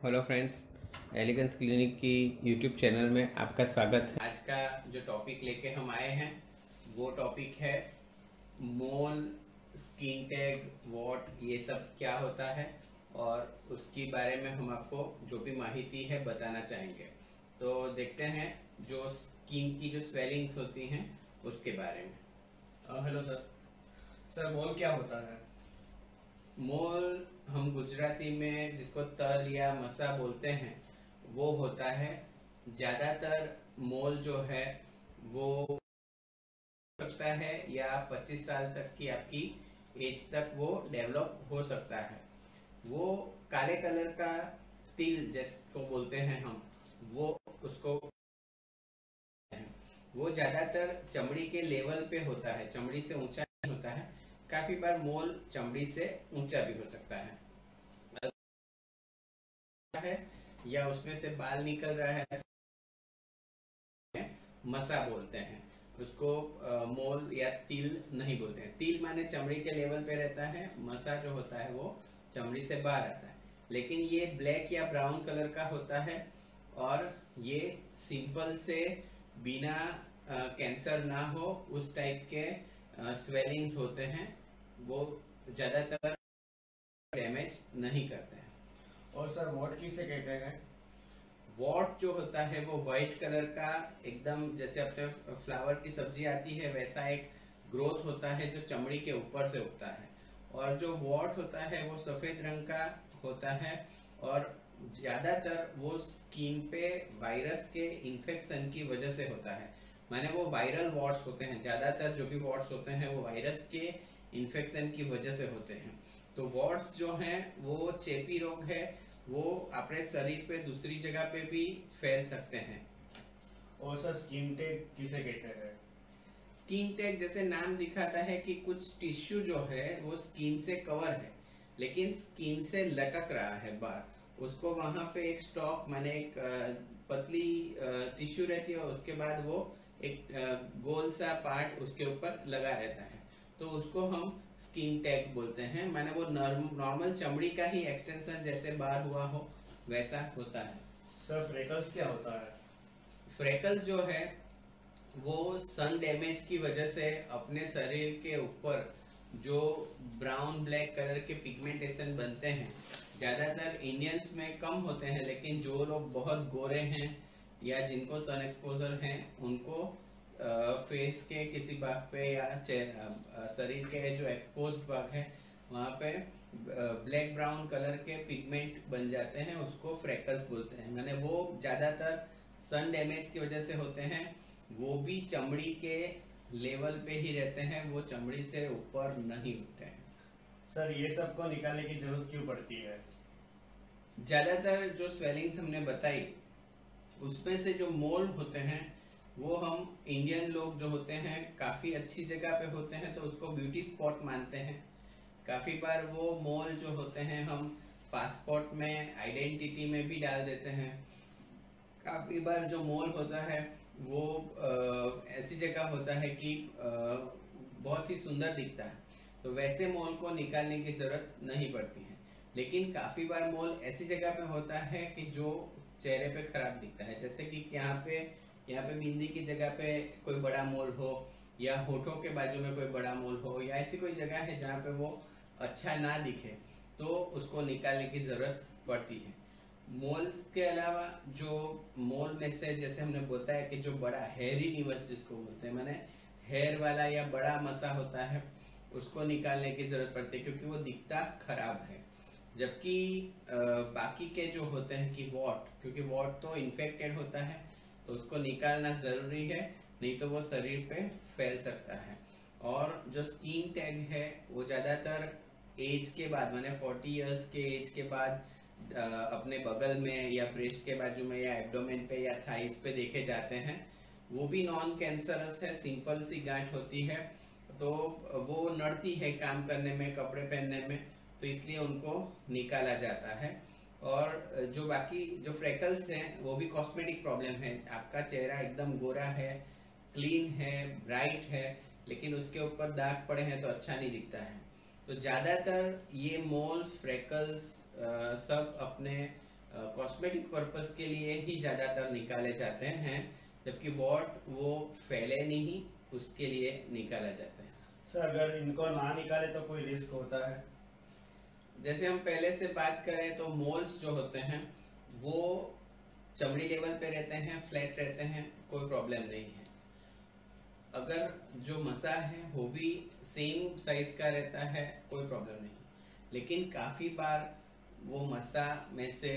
Hello friends, elegance clinic की YouTube channel में आपका स्वागत है। आज का जो टॉपिक लेके हम आए हैं वो टॉपिक है मोल, स्किन टैग, वॉट, ये सब क्या होता है और उसके बारे में हम आपको जो भी माहिती है बताना चाहेंगे। तो देखते हैं जो स्किन की जो स्वेलिंग्स होती हैं उसके बारे में। Hello sir. सर मोल क्या होता है? मोल हम गुजराती में जिसको तल या मसा बोलते हैं वो होता है। ज्यादातर मोल जो है वो हो सकता है या 25 साल तक की आपकी एज तक वो डेवलप हो सकता है। वो काले कलर का तिल जिसको बोलते हैं हम, वो उसको वो ज्यादातर चमड़ी के लेवल पे होता है, चमड़ी से ऊंचा नहीं होता है। काफी बार मोल चमड़ी से ऊंचा भी हो सकता है या उसमें से बाल निकल रहा है, मसा बोलते हैं उसको। मोल या तिल नहीं बोलते हैं। तिल माने चमड़ी के लेवल पे रहता है, मसा जो होता है वो चमड़ी से बाहर आता है। लेकिन ये ब्लैक या ब्राउन कलर का होता है और ये सिंपल से बिना कैंसर ना हो उस टाइप के स्वेलिंग्स होते हैं। वो ज्यादातर डैमेज नहीं करते हैं। और सर वॉट किसे कहते हैं? वॉट जो होता है वो व्हाइट कलर का, एकदम जैसे अपने फ्लावर की सब्जी आती है वैसा एक ग्रोथ होता है जो चमड़ी के ऊपर से उगता है। और जो वॉट होता है वो सफेद रंग का होता है और ज्यादातर वो स्किन पे वायरस के इन्फेक्शन की वजह से होता है। माने वो वायरल वॉट्स होते हैं, ज्यादातर जो भी वॉट्स होते हैं वो वायरस के इन्फेक्शन की वजह से होते हैं। तो वॉट्स जो हैं वो चेपी रोग है, वो अपने शरीर पे दूसरी जगह पे भी फैल सकते हैं। और सर स्किन टैग किसे कहते हैं? स्किन टैग जैसे नाम दिखाता है कि कुछ टिश्यू जो है वो स्किन से कवर है लेकिन स्किन से लटक रहा है बाहर। उसको वहां पे एक स्टॉक माने एक पतली टिश्यू रहती है और उसके बाद वो एक गोल सा पार्ट उसके ऊपर लगा रहता है। तो उसको हम स्किन टैग बोलते हैं। माने वो नॉर्मल चमड़ी का ही एक्सटेंशन जैसे बाहर हुआ हो वैसा होता है। सर फ्रेकल्स क्या होता है? फ्रेकल्स जो है वो सन डैमेज की वजह से अपने शरीर के ऊपर जो ब्राउन ब्लैक कलर के पिगमेंटेशन बनते हैं, ज्यादातर इंडियंस में कम होते हैं लेकिन जो लोग बहुत गोरे हैं या जिनको सन एक्सपोजर है उनको फेस के किसी भाग पे या शरीर के जो एक्सपोज भाग है वहाँ पे ब्लैक ब्राउन कलर के पिगमेंट बन जाते हैं, उसको फ्रेकल्स बोलते हैं। मैंने वो ज्यादातर सन डैमेज की वजह से होते हैं। वो भी चमड़ी के लेवल पे ही रहते हैं, वो चमड़ी से ऊपर नहीं उठते हैं। सर ये सब को निकालने की जरूरत क्यों पड़ती है? ज्यादातर जो स्वेलिंग्स हमने बताई उसमें से जो मोल होते हैं वो हम इंडियन लोग जो होते हैं काफी अच्छी जगह पे होते हैं तो उसको ब्यूटी स्पॉट मानते हैं। काफी बार वो मोल जो होते हैं हम पासपोर्ट में आइडेंटिटी में भी डाल देते हैं। काफी बार जो मोल होता है वो ऐसी जगह होता है कि बहुत ही सुंदर दिखता है, तो वैसे मोल को निकालने की जरूरत नहीं पड़ती है। लेकिन काफी बार मोल ऐसी जगह पे होता है कि जो चेहरे पे खराब दिखता है, जैसे कि यहाँ पे बिंदी की जगह पे कोई बड़ा मोल हो या होठों के बाजू में कोई बड़ा मोल हो या ऐसी कोई जगह है जहाँ पे वो अच्छा ना दिखे तो उसको निकालने की जरूरत पड़ती है। मोल्स के अलावा जो मोल में से जैसे हमने बताया कि जो बड़ा हेयरी निवस जिसको बोलते हैं, माने हेयर वाला या बड़ा मसा होता है, उसको निकालने की जरूरत पड़ती है क्योंकि वो दिखता खराब है। जबकि बाकी के जो होते हैं कि वॉट, क्योंकि वॉट तो इन्फेक्टेड होता है तो उसको निकालना जरूरी है, नहीं तो वो शरीर पे फैल सकता है। और जो स्किन टैग है वो ज्यादातर एज के बाद माने 40 इयर्स के एज के बाद अपने बगल में या ब्रेस्ट के बाजू में या एब्डोमेन पे या थाइस पे देखे जाते हैं। वो भी नॉन कैंसरस है, सिंपल सी गांठ होती है, तो वो नड़ती है काम करने में, कपड़े पहनने में, तो इसलिए उनको निकाला जाता है। और जो बाकी जो फ्रेकल्स हैं वो भी कॉस्मेटिक प्रॉब्लम है। आपका चेहरा एकदम गोरा है, क्लीन है, ब्राइट है, लेकिन उसके ऊपर दाग पड़े हैं तो अच्छा नहीं दिखता है। तो ज्यादातर ये मोल्स फ्रेकल्स सब अपने कॉस्मेटिक पर्पस के लिए ही ज़्यादातर निकाले जाते हैं, जबकि वॉट वो फैले नहीं उसके लिए निकाला जाता है। सर अगर इनको ना निकाले तो कोई रिस्क होता है? जैसे हम पहले से बात करें तो मोल्स जो होते हैं वो चमड़ी लेवल पे रहते हैं, फ्लैट रहते हैं, कोई प्रॉब्लम नहीं है। अगर जो मसा है वो भी सेम साइज का रहता है, कोई प्रॉब्लम नहीं। लेकिन काफ़ी बार वो मसा में से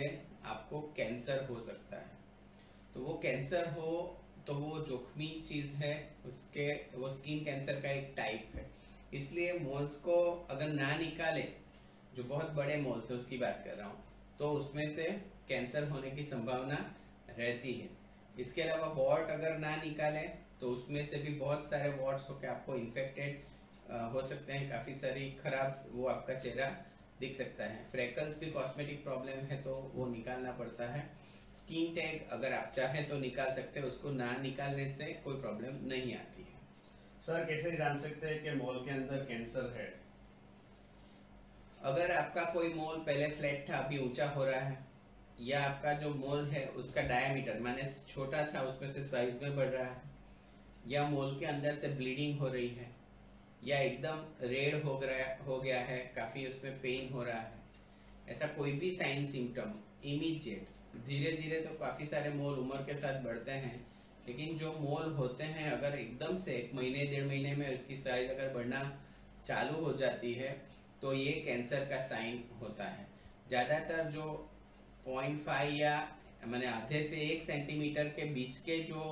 आपको कैंसर हो सकता है। तो वो कैंसर हो तो वो जोखमी चीज़ है, उसके वो स्किन कैंसर का एक टाइप है। इसलिए मोल्स को अगर ना निकाले, जो बहुत बड़े मोल्स है उसकी बात कर रहा हूँ, तो उसमें से कैंसर होने की संभावना रहती है। इसके अलावा वॉट अगर ना निकाले तो उसमें से भी बहुत सारे वॉट्स होकर आपको इन्फेक्टेड हो सकते हैं, काफ़ी सारी खराब वो आपका चेहरा दिख सकता है। फ्रेकल्स भी कॉस्मेटिक प्रॉब्लम है तो वो निकालना पड़ता है। स्किन टैग अगर आप चाहें तो निकाल सकते हैं, उसको ना निकालने से कोई प्रॉब्लम नहीं आती है। सर कैसे जान सकते हैं कि मोल के अंदर कैंसर है? अगर आपका कोई मोल पहले फ्लैट था अभी ऊंचा हो रहा है, या आपका जो मोल है उसका डायमीटर माने छोटा था उसमें से साइज में बढ़ रहा है, या मोल के अंदर से ब्लीडिंग हो रही है, या एकदम रेड हो गया है, काफ़ी उसमें पेन हो रहा है, ऐसा कोई भी साइन सिम्टम इमीडिएट। धीरे धीरे तो काफ़ी सारे मोल उम्र के साथ बढ़ते हैं, लेकिन जो मोल होते हैं अगर एकदम से 1 महीने 1.5 महीने में उसकी साइज अगर बढ़ना चालू हो जाती है तो ये कैंसर का साइन होता है। ज़्यादातर जो 0.5 या माने आधे से 1 सेंटीमीटर के बीच के जो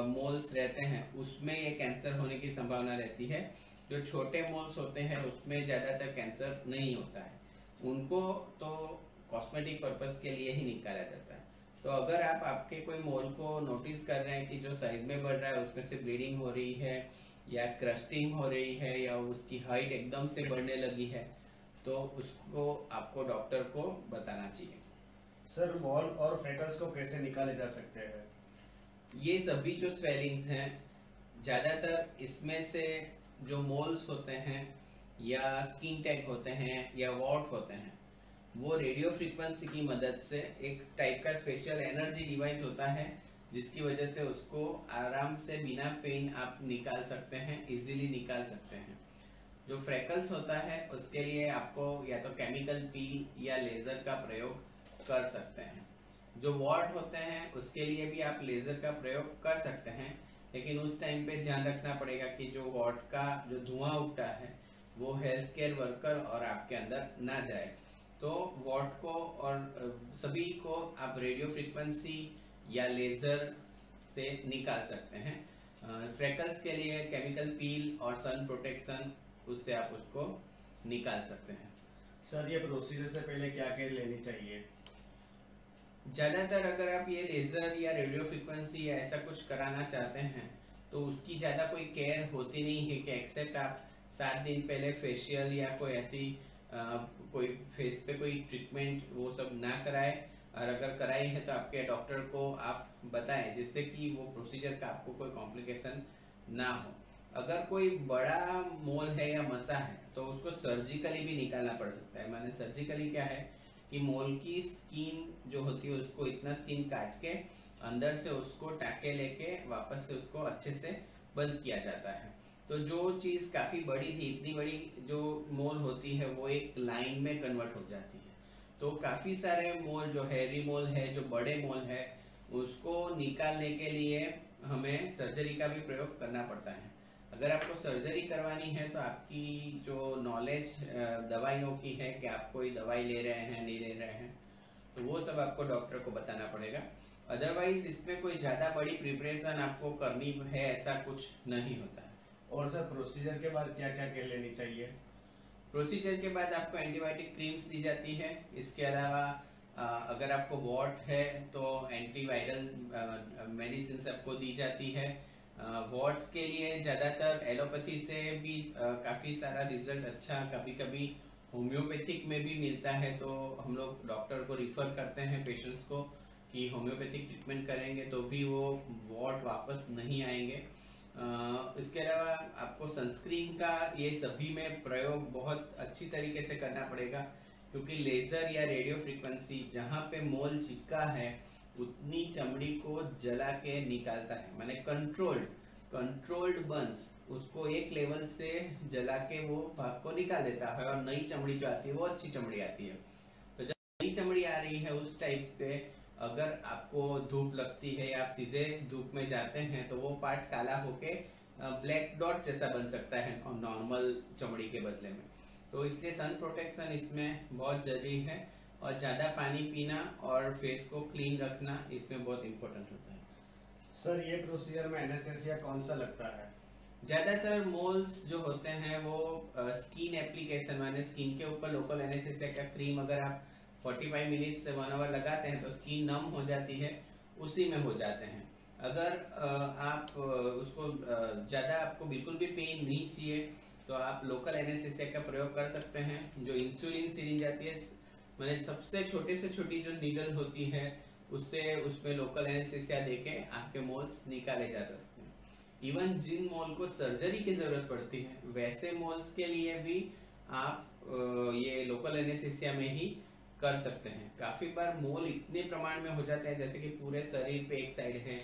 मोल्स रहते हैं उसमें ये कैंसर होने की संभावना रहती है। जो छोटे मोल्स होते हैं उसमें ज़्यादातर कैंसर नहीं होता है, उनको तो कॉस्मेटिक पर्पस के लिए ही निकाला जाता है। तो अगर आप आपके कोई मोल को नोटिस कर रहे हैं कि जो साइज में बढ़ रहा है उसमें से ब्लीडिंग हो रही है या क्रस्टिंग हो रही है या उसकी हाइट एकदम से बढ़ने लगी है, तो उसको आपको डॉक्टर को बताना चाहिए। सर मोल और फ्रेकल्स को कैसे निकाले जा सकते हैं? ये सभी जो स्वेलिंग्स हैं ज़्यादातर इसमें से जो मोल्स होते हैं या स्किन टैग होते हैं या वॉट होते हैं, वो रेडियो फ्रीक्वेंसी की मदद से एक टाइप का स्पेशल एनर्जी डिवाइस होता है जिसकी वजह से उसको आराम से बिना पेन आप निकाल सकते हैं, इजीली निकाल सकते हैं। जो फ्रेकल्स होता है उसके लिए आपको या तो केमिकल पील या लेज़र का प्रयोग कर सकते हैं। जो वॉट होते हैं उसके लिए भी आप लेज़र का प्रयोग कर सकते हैं, लेकिन उस टाइम पे ध्यान रखना पड़ेगा कि जो वॉट का जो धुआं उठता है वो हेल्थ केयर वर्कर और आपके अंदर ना जाए। तो वॉट को और सभी को आप रेडियो फ्रीक्वेंसी या लेज़र से निकाल सकते हैं। फ्रेकल्स के लिए केमिकल पील और सन प्रोटेक्शन, उससे आप उसको निकाल सकते हैं। सर ये प्रोसीजर से पहले क्या केयर लेनी चाहिए? ज़्यादातर अगर आप ये लेज़र या रेडियो फ्रिक्वेंसी या ऐसा कुछ कराना चाहते हैं तो उसकी ज़्यादा कोई केयर होती नहीं है कि एक्सेप्ट आप 7 दिन पहले फेशियल या कोई ऐसी कोई फेस पे कोई ट्रीटमेंट वो सब ना कराए, और अगर कराई है तो आपके डॉक्टर को आप बताएं जिससे कि वो प्रोसीजर का आपको कोई कॉम्प्लिकेशन ना हो। अगर कोई बड़ा मोल है या मसा है तो उसको सर्जिकली भी निकालना पड़ सकता है। माने सर्जिकली क्या है कि मोल की स्किन जो होती है उसको इतना स्किन काट के अंदर से उसको टाके लेके वापस से उसको अच्छे से बंद किया जाता है। तो जो चीज़ काफ़ी बड़ी थी, इतनी बड़ी जो मोल होती है वो एक लाइन में कन्वर्ट हो जाती है। तो काफ़ी सारे मोल जो हैरी मोल है, जो बड़े मोल है, उसको निकालने के लिए हमें सर्जरी का भी प्रयोग करना पड़ता है। अगर आपको सर्जरी करवानी है तो आपकी जो नॉलेज दवाइयों की है कि आप कोई दवाई ले रहे हैं नहीं ले रहे हैं, तो वो सब आपको डॉक्टर को बताना पड़ेगा। अदरवाइज इसमें कोई ज़्यादा बड़ी प्रिपरेशन आपको करनी है ऐसा कुछ नहीं होता है। और सर प्रोसीजर के बाद क्या क्या केयर लेनी चाहिए? प्रोसीजर के बाद आपको एंटीबायोटिक क्रीम्स दी जाती है। इसके अलावा अगर आपको वॉट है तो एंटीवायरल मेडिसिन आपको दी जाती है। वॉट्स के लिए ज़्यादातर एलोपैथी से भी काफ़ी सारा रिजल्ट अच्छा कभी कभी होम्योपैथिक में भी मिलता है, तो हम लोग डॉक्टर को रिफ़र करते हैं पेशेंट्स को कि होम्योपैथिक ट्रीटमेंट करेंगे तो भी वो वॉट वापस नहीं आएंगे। इसके अलावा आपको सनस्क्रीन का ये सभी में प्रयोग बहुत अच्छी तरीके से करना पड़ेगा, क्योंकि लेजर या रेडियो फ्रीक्वेंसी जहाँ पे मोल चिपका है उतनी चमड़ी को जला के निकालता है, माने कंट्रोल्ड बर्न्स, उसको एक लेवल से जला के वो भाग को निकाल देता है और नई चमड़ी जो आती है वो अच्छी चमड़ी आती है। तो जब नई चमड़ी आ रही है उस टाइप पे अगर आपको धूप लगती है या आप सीधे धूप में जाते हैं तो वो पार्ट काला होके ब्लैक डॉट जैसा बन सकता है नॉर्मल चमड़ी के बदले में। तो इसलिए सन प्रोटेक्शन इसमें बहुत जरूरी है और ज़्यादा पानी पीना और फेस को क्लीन रखना इसमें बहुत इम्पोर्टेंट होता है। सर ये प्रोसीजर में एनेस्थीसिया कौन सा लगता है? ज़्यादातर मोल्स जो होते हैं वो स्किन एप्लीकेशन माने स्किन के ऊपर लोकल एनेस्थीसिया का क्रीम अगर आप 45 मिनट से 1 आवर लगाते हैं तो स्किन नम हो जाती है, उसी में हो जाते हैं। अगर आप उसको ज़्यादा आपको बिल्कुल भी पेन नहीं चाहिए तो आप लोकल एनेस्थीसिया का प्रयोग कर सकते हैं। जो इंसुलिन सिरिंज आती है, मैंने सबसे छोटे से छोटी जो नीडल होती है उससे उसमें लोकल एनेस्थीसिया देके आपके मोल्स निकाले जा सकते हैं। इवन जिन मोल को सर्जरी की जरूरत पड़ती है वैसे मोल्स के लिए भी आप ये लोकल एनेस्थीसिया में ही कर सकते हैं। काफी बार मोल इतने प्रमाण में हो जाते हैं जैसे कि पूरे शरीर पे एक साइड है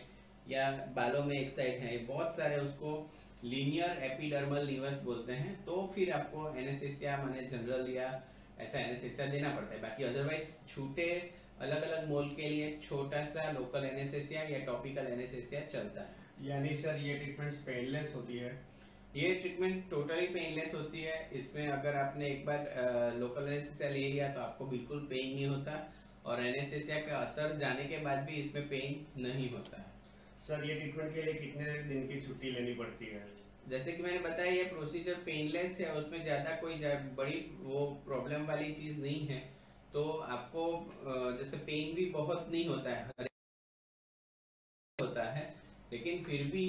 या बालों में एक साइड है, बहुत सारे, उसको लीनियर एपिडर्मल नीवस बोलते हैं। तो फिर आपको एनेस्थीसिया माने जनरल या ऐसा एनेस्थीसिया देना पड़ता है। बाकी अदरवाइज छूटे अलग अलग मोल के लिए छोटा सा लोकल एनेस्थीसिया या टॉपिकल एनेस्थीसिया चलता है। यानी सर ये ट्रीटमेंट पेनलेस होती है? ये ट्रीटमेंट टोटली पेनलेस होती है। इसमें अगर आपने एक बार लोकल एनेस्थीसिया ले लिया तो आपको बिल्कुल पेन नहीं होता और एनेस्थीसिया का असर जाने के बाद भी इसमें पेन नहीं होता है। सर ये ट्रीटमेंट के लिए कितने दिन की छुट्टी लेनी पड़ती है? जैसे कि मैंने बताया ये प्रोसीजर पेनलेस है, उसमें ज़्यादा कोई बड़ी वो प्रॉब्लम वाली चीज़ नहीं है। तो आपको जैसे पेन भी बहुत नहीं होता है, लेकिन फिर भी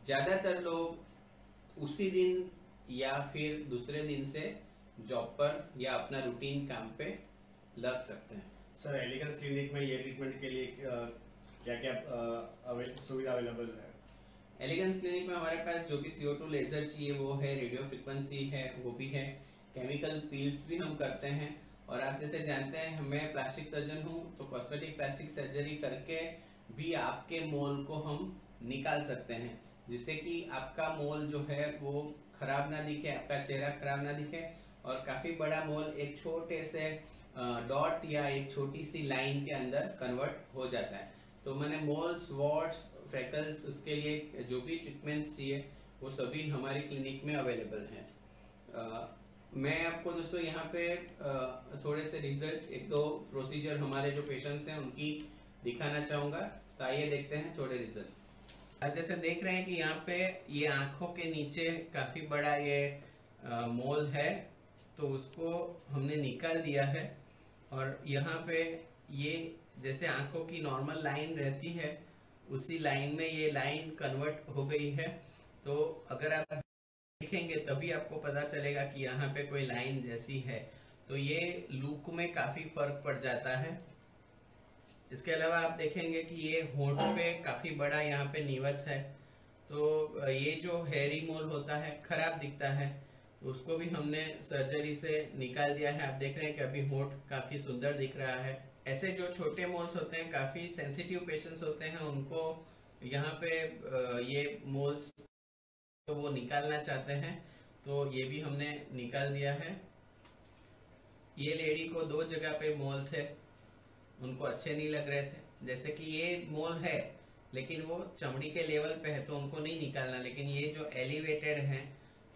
ज़्यादातर लोग उसी दिन या फिर दूसरे दिन से जॉब पर या अपना रूटीन काम पे लग सकते हैं। सर एलिगेंस क्लिनिक में ये ट्रीटमेंट के लिए क्या क्या सुविधा अवेलेबल है? एलिगेंस क्लिनिक में हमारे पास जो भी CO2 लेजर चाहिए वो है, रेडियो फ्रीक्वेंसी है वो भी है, केमिकल पील्स भी हम करते हैं। और आप जैसे जानते हैं मैं प्लास्टिक सर्जन हूँ तो कॉस्मेटिक प्लास्टिक सर्जरी करके भी आपके मोल को हम निकाल सकते हैं, जिससे कि आपका मोल जो है वो खराब ना दिखे, आपका चेहरा खराब ना दिखे और काफी बड़ा मोल एक छोटे से डॉट या एक छोटी सी लाइन के अंदर कन्वर्ट हो जाता है। तो मैंने मोल्स, वॉट्स, फ्रेकल्स, उसके लिए जो भी ट्रीटमेंट्स चाहिए वो सभी हमारी क्लिनिक में अवेलेबल हैं। मैं आपको दोस्तों यहाँ पे थोड़े से रिजल्ट, एक दो प्रोसीजर हमारे जो पेशेंट्स हैं उनकी दिखाना चाहूँगा। तो आइए देखते हैं थोड़े रिजल्ट्स। आज जैसे देख रहे हैं कि यहाँ पे ये आँखों के नीचे काफ़ी बड़ा ये मोल है, तो उसको हमने निकाल दिया है। और यहाँ पे ये जैसे आँखों की नॉर्मल लाइन रहती है उसी लाइन में ये लाइन कन्वर्ट हो गई है। तो अगर आप देखेंगे तभी आपको पता चलेगा कि यहाँ पे कोई लाइन जैसी है, तो ये लुक में काफ़ी फर्क पड़ जाता है। इसके अलावा आप देखेंगे कि ये होंठ पे काफ़ी बड़ा यहाँ पे नीवस है, तो ये जो हेयरी मोल होता है खराब दिखता है, तो उसको भी हमने सर्जरी से निकाल दिया है। आप देख रहे हैं कि अभी होंठ काफ़ी सुंदर दिख रहा है। ऐसे जो छोटे मोल्स होते हैं, काफ़ी सेंसिटिव पेशेंट्स होते हैं, उनको यहाँ पे ये मोल्स तो वो निकालना चाहते हैं, तो ये भी हमने निकाल दिया है। ये लेडी को 2 जगह पे मोल थे, उनको अच्छे नहीं लग रहे थे। जैसे कि ये मोल है लेकिन वो चमड़ी के लेवल पे है तो उनको नहीं निकालना, लेकिन ये जो एलिवेटेड हैं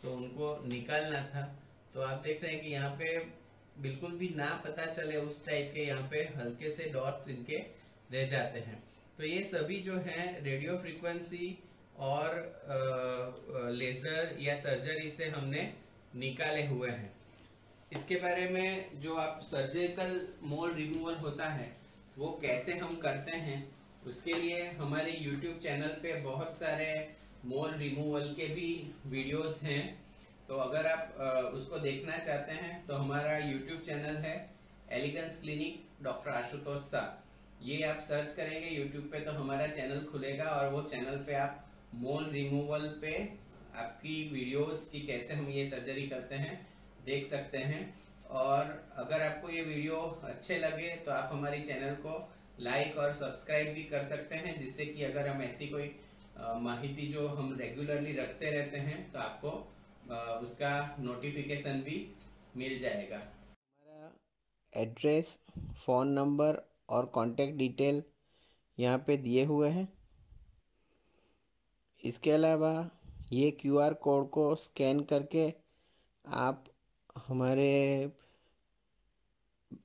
तो उनको निकालना था। तो आप देख रहे हैं कि यहाँ पे बिल्कुल भी ना पता चले उस टाइप के यहाँ पे हल्के से डॉट्स इनके रह जाते हैं। तो ये सभी जो हैं रेडियो फ्रीक्वेंसी और लेज़र या सर्जरी से हमने निकाले हुए हैं। इसके बारे में जो आप सर्जिकल मोल रिमूवल होता है वो कैसे हम करते हैं, उसके लिए हमारे YouTube चैनल पे बहुत सारे मोल रिमूवल के भी वीडियोस हैं। तो अगर आप उसको देखना चाहते हैं तो हमारा YouTube चैनल है Elegance Clinic doctor Ashutosh Shah. ये आप सर्च करेंगे YouTube पे तो हमारा चैनल खुलेगा और वो चैनल पे आप मोल रिमूवल पे आपकी वीडियोस की कैसे हम ये सर्जरी करते हैं देख सकते हैं। और अगर आपको ये वीडियो अच्छे लगे तो आप हमारी चैनल को लाइक और सब्सक्राइब भी कर सकते हैं, जिससे कि अगर हम ऐसी कोई माहिती जो हम रेगुलरली रखते रहते हैं तो आपको उसका नोटिफिकेशन भी मिल जाएगा। हमारा एड्रेस, फ़ोन नंबर और कॉन्टेक्ट डिटेल यहाँ पे दिए हुए हैं। इसके अलावा ये QR कोड को स्कैन करके आप हमारे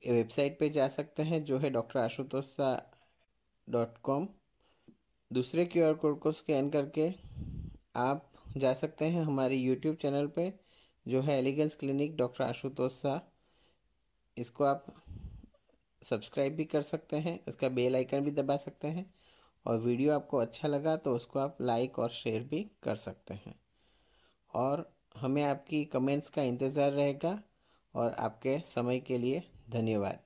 वेबसाइट पे जा सकते हैं, जो है drashutosha.com। दूसरे QR कोड को स्कैन करके आप जा सकते हैं हमारे YouTube चैनल पे, जो है Elegance Clinic doctor Ashutosh Shah. इसको आप सब्सक्राइब भी कर सकते हैं, उसका बेल आइकन भी दबा सकते हैं, और वीडियो आपको अच्छा लगा तो उसको आप लाइक और शेयर भी कर सकते हैं। और हमें आपकी कमेंट्स का इंतज़ार रहेगा। और आपके समय के लिए धन्यवाद।